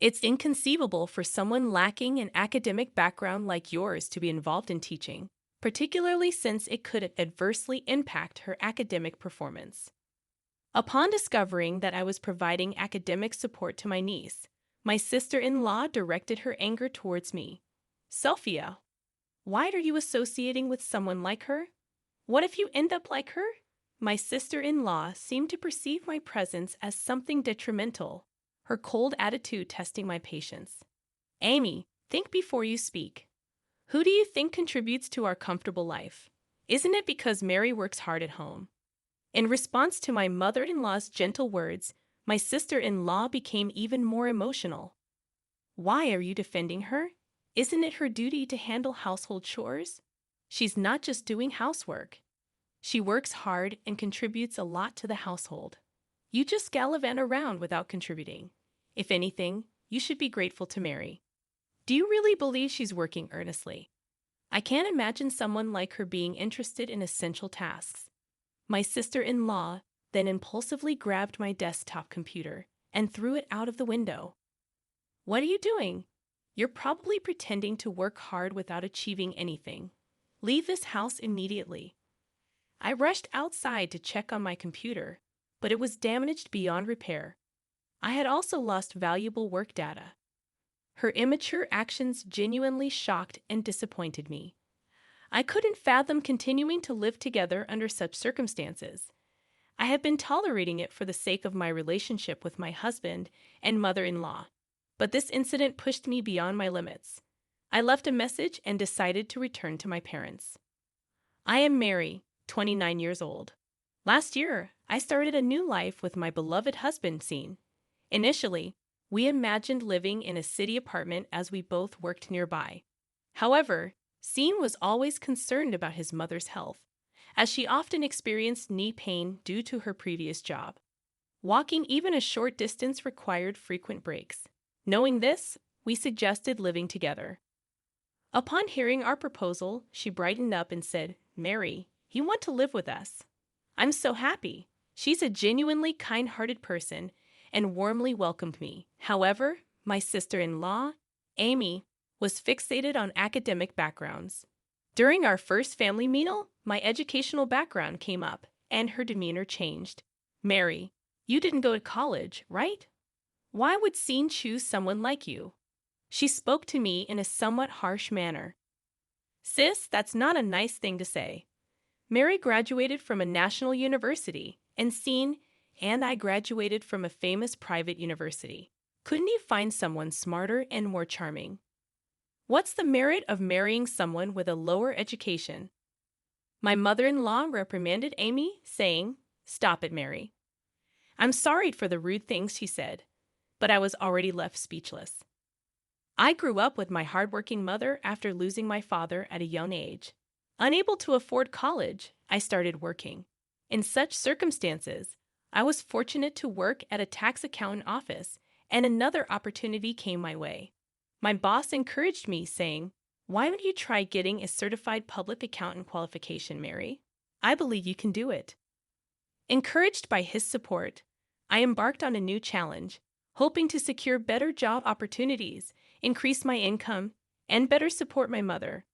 It's inconceivable for someone lacking an academic background like yours to be involved in teaching, particularly since it could adversely impact her academic performance. Upon discovering that I was providing academic support to my niece, my sister-in-law directed her anger towards me. Sophia, why are you associating with someone like her? What if you end up like her? My sister-in-law seemed to perceive my presence as something detrimental, her cold attitude testing my patience. Amy, think before you speak. Who do you think contributes to our comfortable life? Isn't it because Mary works hard at home? In response to my mother-in-law's gentle words, my sister-in-law became even more emotional. Why are you defending her? Isn't it her duty to handle household chores? She's not just doing housework. She works hard and contributes a lot to the household. You just gallivant around without contributing. If anything, you should be grateful to Mary. Do you really believe she's working earnestly? I can't imagine someone like her being interested in essential tasks. My sister-in-law then impulsively grabbed my desktop computer and threw it out of the window. What are you doing? You're probably pretending to work hard without achieving anything. Leave this house immediately. I rushed outside to check on my computer, but it was damaged beyond repair. I had also lost valuable work data. Her immature actions genuinely shocked and disappointed me. I couldn't fathom continuing to live together under such circumstances. I have been tolerating it for the sake of my relationship with my husband and mother-in-law, but this incident pushed me beyond my limits. I left a message and decided to return to my parents. I am Mary, 29 years old. Last year, I started a new life with my beloved husband, Scene. Initially, we imagined living in a city apartment as we both worked nearby. However, Scene was always concerned about his mother's health, as she often experienced knee pain due to her previous job. Walking even a short distance required frequent breaks. Knowing this, we suggested living together. Upon hearing our proposal, she brightened up and said, "Mary, you want to live with us? I'm so happy." She's a genuinely kind-hearted person and warmly welcomed me. However, my sister-in-law, Amy, was fixated on academic backgrounds. During our first family meal, my educational background came up, and her demeanor changed. "Mary, you didn't go to college, right? Why would Scene choose someone like you?" She spoke to me in a somewhat harsh manner. "Sis, that's not a nice thing to say. Mary graduated from a national university, and Scene and I graduated from a famous private university. Couldn't you find someone smarter and more charming? What's the merit of marrying someone with a lower education?" My mother-in-law reprimanded Amy, saying, "Stop it, Mary." I'm sorry for the rude things she said, but I was already left speechless. I grew up with my hardworking mother after losing my father at a young age. Unable to afford college, I started working. In such circumstances, I was fortunate to work at a tax accountant office, and another opportunity came my way. My boss encouraged me, saying, "Why don't you try getting a certified public accountant qualification, Mary? I believe you can do it." Encouraged by his support, I embarked on a new challenge, hoping to secure better job opportunities, increase my income, and better support my mother.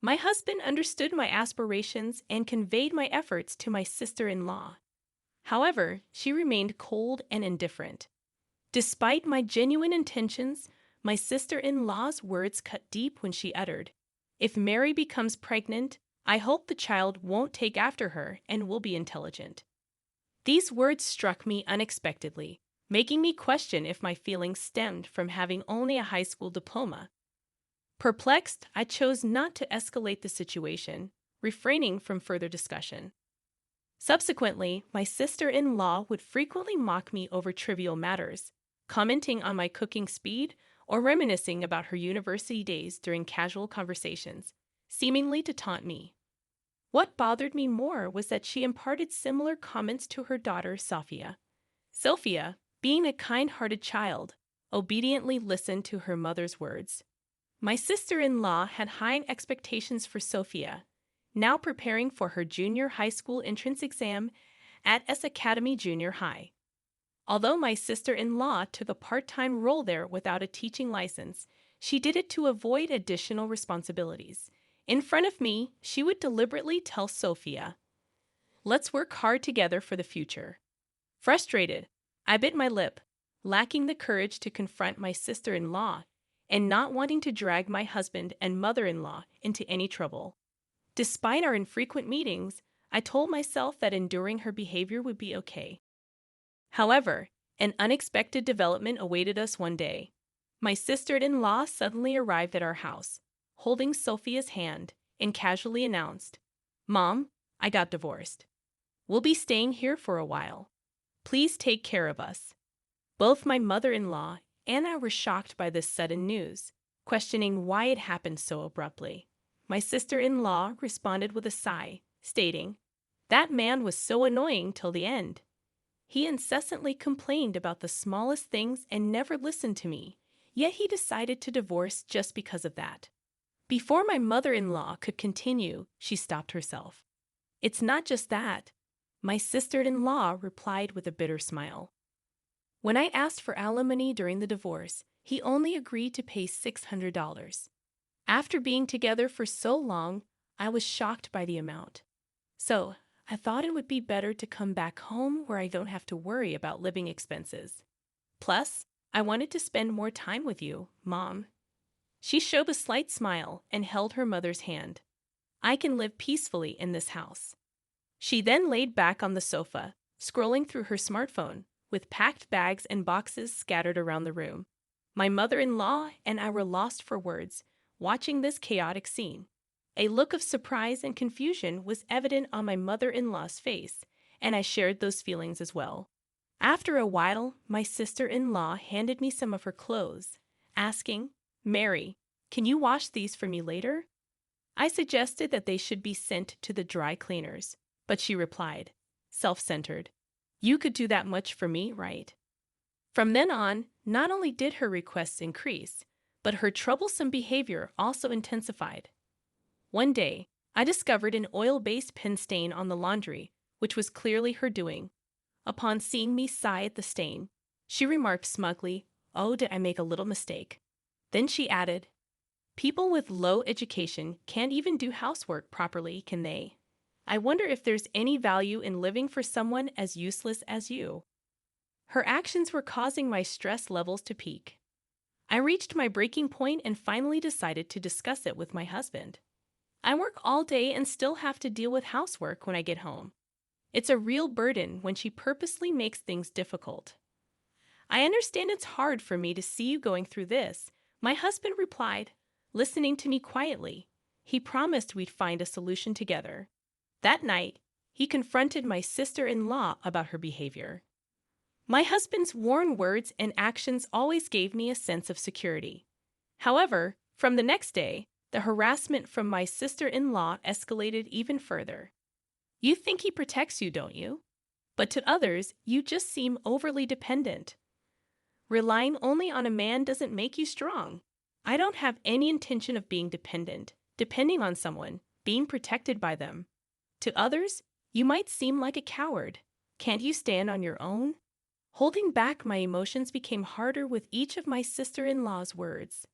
My husband understood my aspirations and conveyed my efforts to my sister-in-law. However, she remained cold and indifferent. Despite my genuine intentions, my sister-in-law's words cut deep when she uttered, "If Mary becomes pregnant, I hope the child won't take after her and will be intelligent." These words struck me unexpectedly, making me question if my feelings stemmed from having only a high school diploma. Perplexed, I chose not to escalate the situation, refraining from further discussion. Subsequently, my sister-in-law would frequently mock me over trivial matters, commenting on my cooking speed or reminiscing about her university days during casual conversations, seemingly to taunt me. What bothered me more was that she imparted similar comments to her daughter, Sophia. Sophia, being a kind-hearted child, obediently listened to her mother's words. My sister-in-law had high expectations for Sophia, now preparing for her junior high school entrance exam at S Academy Junior High. Although my sister-in-law took a part-time role there without a teaching license, she did it to avoid additional responsibilities. In front of me, she would deliberately tell Sophia, "Let's work hard together for the future." Frustrated, I bit my lip, lacking the courage to confront my sister-in-law and not wanting to drag my husband and mother-in-law into any trouble. Despite our infrequent meetings, I told myself that enduring her behavior would be okay. However, an unexpected development awaited us one day. My sister-in-law suddenly arrived at our house, holding Sophia's hand, and casually announced, "Mom, I got divorced. We'll be staying here for a while. Please take care of us." Both my mother-in-law and I were shocked by this sudden news, questioning why it happened so abruptly. My sister-in-law responded with a sigh, stating, "That man was so annoying till the end. He incessantly complained about the smallest things and never listened to me, yet he decided to divorce just because of that." Before my mother-in-law could continue, she stopped herself. "It's not just that," my sister-in-law replied with a bitter smile. "When I asked for alimony during the divorce, he only agreed to pay $600. After being together for so long, I was shocked by the amount. So, I thought it would be better to come back home where I don't have to worry about living expenses. Plus, I wanted to spend more time with you, Mom." She showed a slight smile and held her mother's hand. "I can live peacefully in this house." She then laid back on the sofa, scrolling through her smartphone, with packed bags and boxes scattered around the room. My mother-in-law and I were lost for words, watching this chaotic scene. A look of surprise and confusion was evident on my mother-in-law's face, and I shared those feelings as well. After a while, my sister-in-law handed me some of her clothes, asking, "Mary, can you wash these for me later?" I suggested that they should be sent to the dry cleaners, but she replied, self-centered, "You could do that much for me, right?" From then on, not only did her requests increase, but her troublesome behavior also intensified. One day, I discovered an oil-based pen stain on the laundry, which was clearly her doing. Upon seeing me sigh at the stain, she remarked smugly, "Oh, did I make a little mistake?" Then she added, "People with low education can't even do housework properly, can they? I wonder if there's any value in living for someone as useless as you." Her actions were causing my stress levels to peak. I reached my breaking point and finally decided to discuss it with my husband. "I work all day and still have to deal with housework when I get home. It's a real burden when she purposely makes things difficult." "I understand it's hard for me to see you going through this," my husband replied, listening to me quietly. He promised we'd find a solution together. That night, he confronted my sister-in-law about her behavior. My husband's warm words and actions always gave me a sense of security. However, from the next day, the harassment from my sister-in-law escalated even further. "You think he protects you, don't you? But to others, you just seem overly dependent. Relying only on a man doesn't make you strong. I don't have any intention of being dependent, depending on someone, being protected by them. To others, you might seem like a coward. Can't you stand on your own?" Holding back my emotions became harder with each of my sister-in-law's words.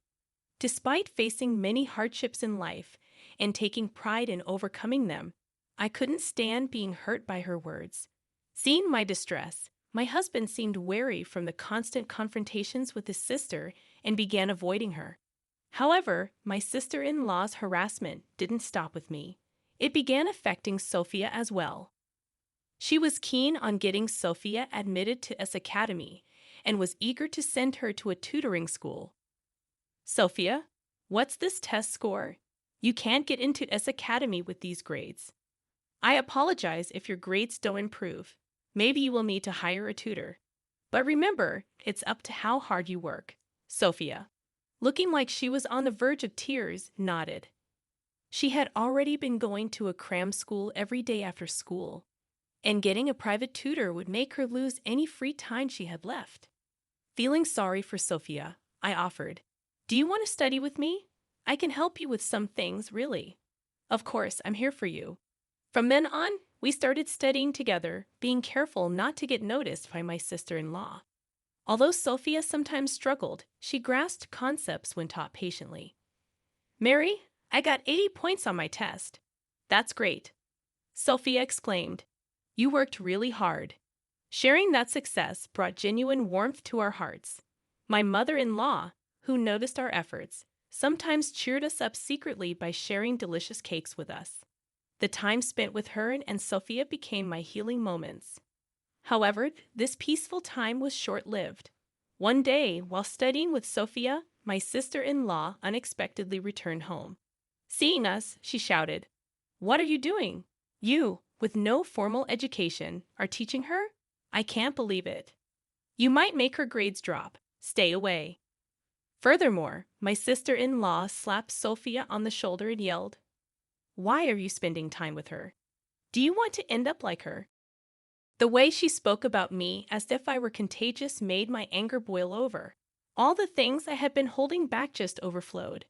Despite facing many hardships in life and taking pride in overcoming them, I couldn't stand being hurt by her words. Seeing my distress, my husband seemed wary from the constant confrontations with his sister and began avoiding her. However, my sister-in-law's harassment didn't stop with me. It began affecting Sophia as well. She was keen on getting Sophia admitted to S Academy and was eager to send her to a tutoring school. "Sophia, what's this test score? You can't get into S Academy with these grades. I apologize if your grades don't improve. Maybe you will need to hire a tutor. But remember, it's up to how hard you work." Sophia, looking like she was on the verge of tears, nodded. She had already been going to a cram school every day after school, and getting a private tutor would make her lose any free time she had left. Feeling sorry for Sophia, I offered, "Do you want to study with me? I can help you with some things, really. Of course, I'm here for you." From then on, We started studying together, being careful not to get noticed by my sister-in-law. Although Sophia sometimes struggled, she grasped concepts when taught patiently. Mary, I got 80 points on my test. That's great, Sophia exclaimed. You worked really hard. Sharing that success brought genuine warmth to our hearts. My mother-in-law, who noticed our efforts, sometimes cheered us up secretly by sharing delicious cakes with us. The time spent with her and Sophia became my healing moments. However, this peaceful time was short-lived. One day, while studying with Sophia, my sister-in-law unexpectedly returned home. Seeing us, she shouted, "What are you doing? You, with no formal education, are teaching her? I can't believe it. You might make her grades drop. Stay away." Furthermore, my sister-in-law slapped Sophia on the shoulder and yelled, "Why are you spending time with her? Do you want to end up like her?" The way she spoke about me as if I were contagious made my anger boil over. All the things I had been holding back just overflowed.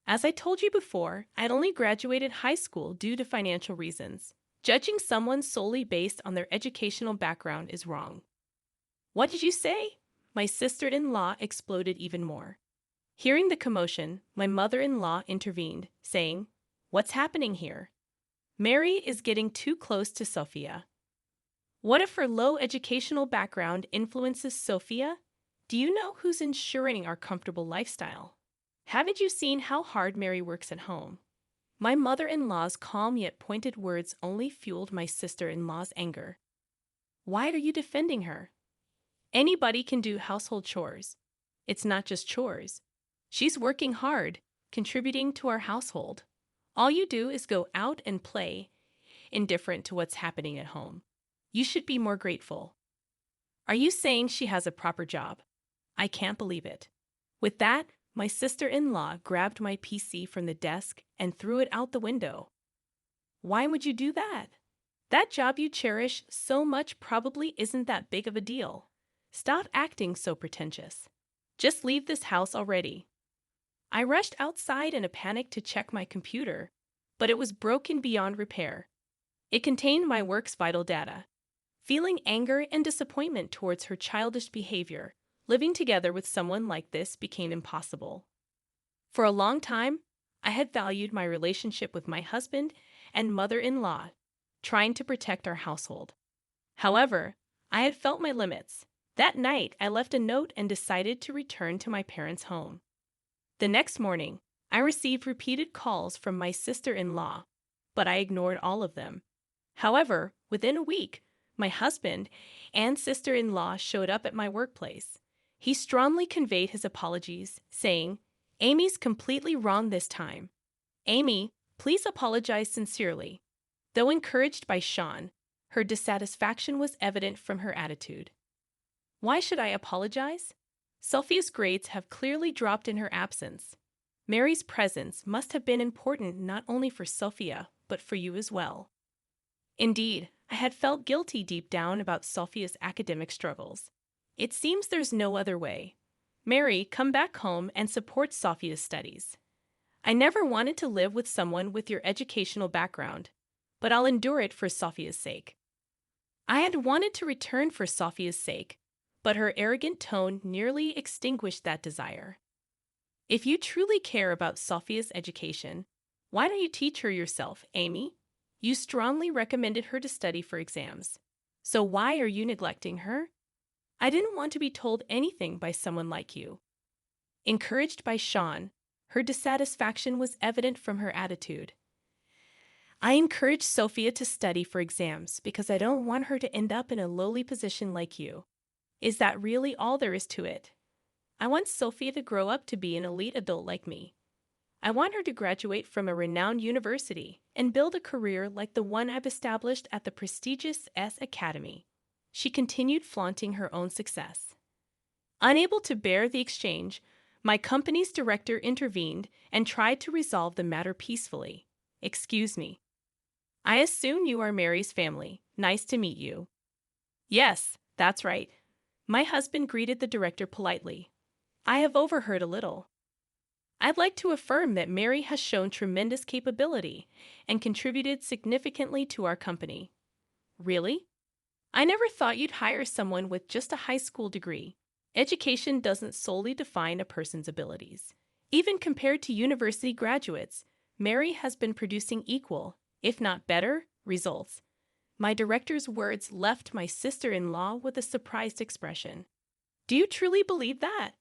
As I told you before, I had only graduated high school due to financial reasons. Judging someone solely based on their educational background is wrong. What did you say? My sister-in-law exploded even more. Hearing the commotion, my mother-in-law intervened, saying, "What's happening here? Mary is getting too close to Sophia." What if her low educational background influences Sophia? Do you know who's ensuring our comfortable lifestyle? Haven't you seen how hard Mary works at home? My mother-in-law's calm yet pointed words only fueled my sister-in-law's anger. Why are you defending her? Anybody can do household chores. It's not just chores. She's working hard, contributing to our household. All you do is go out and play, indifferent to what's happening at home. You should be more grateful. Are you saying she has a proper job? I can't believe it. With that, my sister-in-law grabbed my PC from the desk and threw it out the window. Why would you do that? That job you cherish so much probably isn't that big of a deal. Stop acting so pretentious. Just leave this house already. I rushed outside in a panic to check my computer, but it was broken beyond repair. It contained my work's vital data. Feeling anger and disappointment towards her childish behavior, living together with someone like this became impossible. For a long time, I had valued my relationship with my husband and mother-in-law, trying to protect our household. However, I had felt my limits. That night, I left a note and decided to return to my parents' home. The next morning, I received repeated calls from my sister-in-law, but I ignored all of them. However, within a week, my husband and sister-in-law showed up at my workplace. He strongly conveyed his apologies, saying, "Amy's completely wrong this time. Amy, please apologize sincerely." Though encouraged by Sean, her dissatisfaction was evident from her attitude. Why should I apologize? Sophia's grades have clearly dropped in her absence. Mary's presence must have been important not only for Sophia, but for you as well. Indeed, I had felt guilty deep down about Sophia's academic struggles. It seems there's no other way. Mary, come back home and support Sophia's studies. I never wanted to live with someone with your educational background, but I'll endure it for Sophia's sake. I had wanted to return for Sophia's sake, but her arrogant tone nearly extinguished that desire. If you truly care about Sophia's education, why don't you teach her yourself, Amy? You strongly recommended her to study for exams. So why are you neglecting her? I didn't want to be told anything by someone like you. Encouraged by Sean, her dissatisfaction was evident from her attitude. I encouraged Sophia to study for exams because I don't want her to end up in a lowly position like you. Is that really all there is to it? I want Sophia to grow up to be an elite adult like me. I want her to graduate from a renowned university and build a career like the one I've established at the prestigious S Academy. She continued flaunting her own success. Unable to bear the exchange, my company's director intervened and tried to resolve the matter peacefully. Excuse me. I assume you are Mary's family. Nice to meet you. Yes, that's right. My husband greeted the director politely. I have overheard a little. I'd like to affirm that Mary has shown tremendous capability and contributed significantly to our company. Really? I never thought you'd hire someone with just a high school degree. Education doesn't solely define a person's abilities. Even compared to university graduates, Mary has been producing equal, if not better, results. My director's words left my sister-in-law with a surprised expression. Do you truly believe that?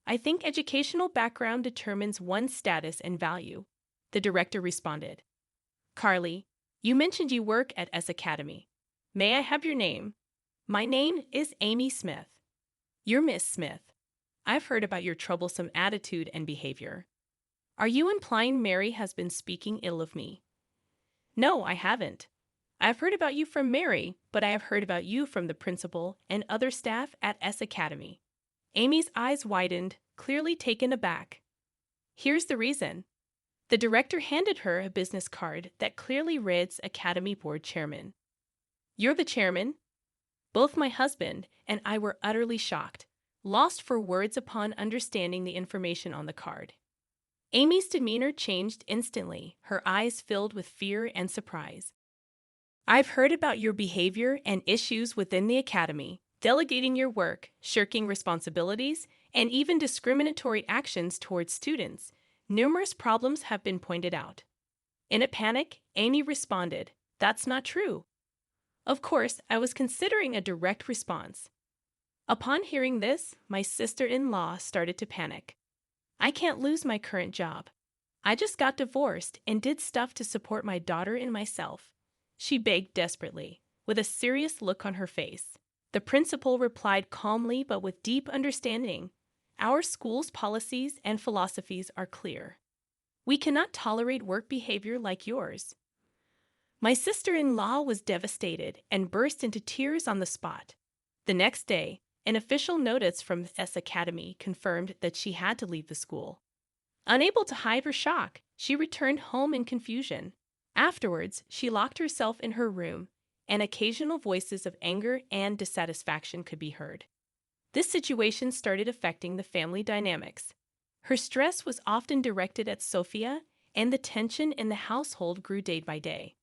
I think educational background determines one's status and value, the director responded. Carly, you mentioned you work at S Academy. May I have your name? My name is Amy Smith. You're Miss Smith. I've heard about your troublesome attitude and behavior. Are you implying Mary has been speaking ill of me? No, I haven't. I've heard about you from Mary, but I have heard about you from the principal and other staff at S Academy. Amy's eyes widened, clearly taken aback. Here's the reason. The director handed her a business card that clearly reads Academy Board Chairman. You're the chairman? Both my husband and I were utterly shocked, lost for words upon understanding the information on the card. Amy's demeanor changed instantly, her eyes filled with fear and surprise. I've heard about your behavior and issues within the academy, delegating your work, shirking responsibilities, and even discriminatory actions towards students. Numerous problems have been pointed out. In a panic, Amy responded, "That's not true." Of course, I was considering a direct response. Upon hearing this, my sister-in-law started to panic. I can't lose my current job. I just got divorced and did stuff to support my daughter and myself. She begged desperately, with a serious look on her face. The principal replied calmly but with deep understanding. Our school's policies and philosophies are clear. We cannot tolerate work behavior like yours. My sister-in-law was devastated and burst into tears on the spot. The next day, an official notice from S Academy confirmed that she had to leave the school. Unable to hide her shock, she returned home in confusion. Afterwards, she locked herself in her room, and occasional voices of anger and dissatisfaction could be heard. This situation started affecting the family dynamics. Her stress was often directed at Sophia, and the tension in the household grew day by day.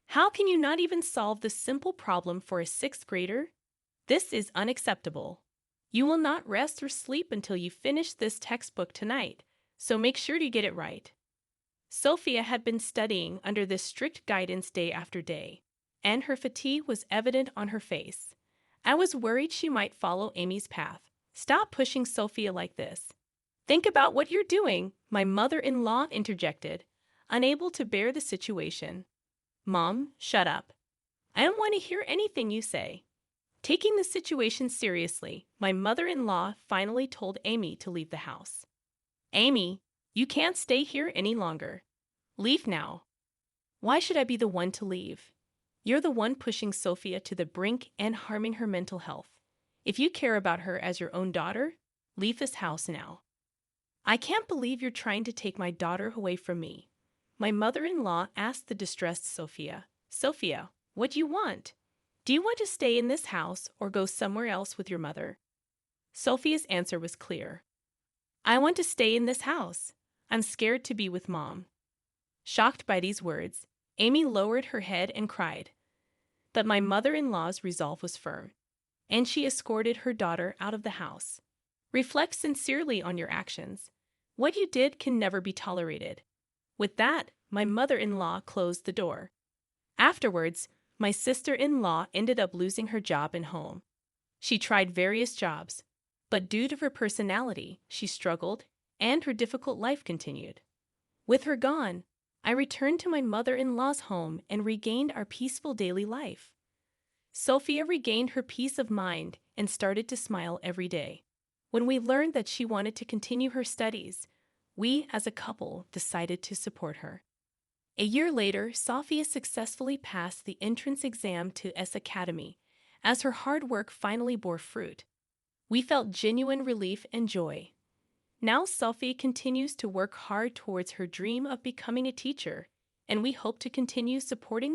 How can you not even solve this simple problem for a sixth grader? This is unacceptable. You will not rest or sleep until you finish this textbook tonight, so make sure to get it right. Sophia had been studying under this strict guidance day after day, and her fatigue was evident on her face. I was worried she might follow Amy's path. Stop pushing Sophia like this. Think about what you're doing, my mother-in-law interjected, unable to bear the situation. Mom, shut up. I don't want to hear anything you say. Taking the situation seriously, my mother-in-law finally told Amy to leave the house. Amy, you can't stay here any longer. Leave now. Why should I be the one to leave? You're the one pushing Sophia to the brink and harming her mental health. If you care about her as your own daughter, leave this house now. I can't believe you're trying to take my daughter away from me. My mother-in-law asked the distressed Sophia. Sophia, what do you want? Do you want to stay in this house or go somewhere else with your mother? Sophia's answer was clear. I want to stay in this house. I'm scared to be with Mom. Shocked by these words, Amy lowered her head and cried. But my mother-in-law's resolve was firm, and she escorted her daughter out of the house. Reflect sincerely on your actions. What you did can never be tolerated. With that, my mother-in-law closed the door. Afterwards, my sister-in-law ended up losing her job and home. She tried various jobs, but due to her personality, she struggled, and her difficult life continued. With her gone, I returned to my mother-in-law's home and regained our peaceful daily life. Sophia regained her peace of mind and started to smile every day. When we learned that she wanted to continue her studies, we, as a couple, decided to support her. A year later, Sophia successfully passed the entrance exam to S Academy, as her hard work finally bore fruit. We felt genuine relief and joy. Now Sophie continues to work hard towards her dream of becoming a teacher, and we hope to continue supporting